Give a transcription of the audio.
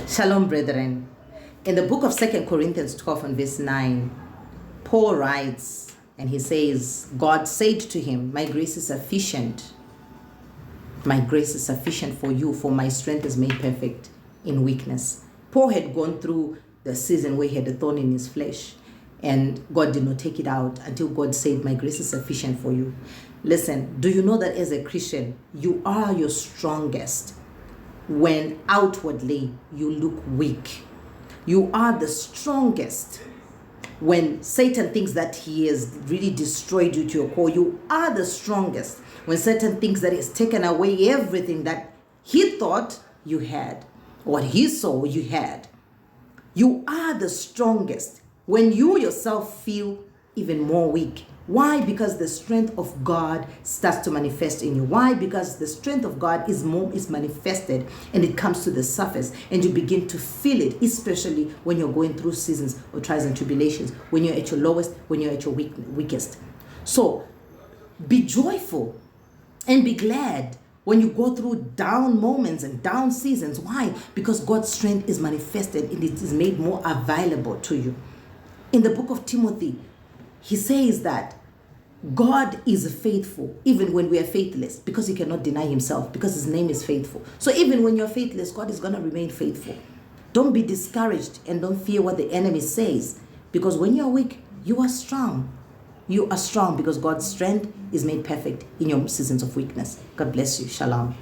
Shalom, brethren. In the book of 2 Corinthians 12 and verse 9, Paul writes, and he says, God said to him, my grace is sufficient. My grace is sufficient for you, for my strength is made perfect in weakness. Paul had gone through the season where he had a thorn in his flesh, and God did not take it out until God said, my grace is sufficient for you. Listen, do you know that as a Christian, you are your strongest when outwardly you look weak? You are the strongest when Satan thinks that he has really destroyed you to your core. You are the strongest when Satan thinks that he's taken away everything that he thought you had, what he saw you had. You are the strongest when you yourself feel even more weak. Why? Because the strength of God starts to manifest in you. Why? Because the strength of God is manifested, and it comes to the surface, and you begin to feel it, especially when you're going through seasons of trials and tribulations, when you're at your lowest, when you're at your weakest. So be joyful and be glad when you go through down moments and down seasons. Why? Because God's strength is manifested and it is made more available to you. In the book of Timothy, he says that God is faithful even when we are faithless, because he cannot deny himself, because his name is faithful. So even when you're faithless, God is going to remain faithful. Don't be discouraged and don't fear what the enemy says, because when you're weak, you are strong. You are strong because God's strength is made perfect in your seasons of weakness. God bless you. Shalom.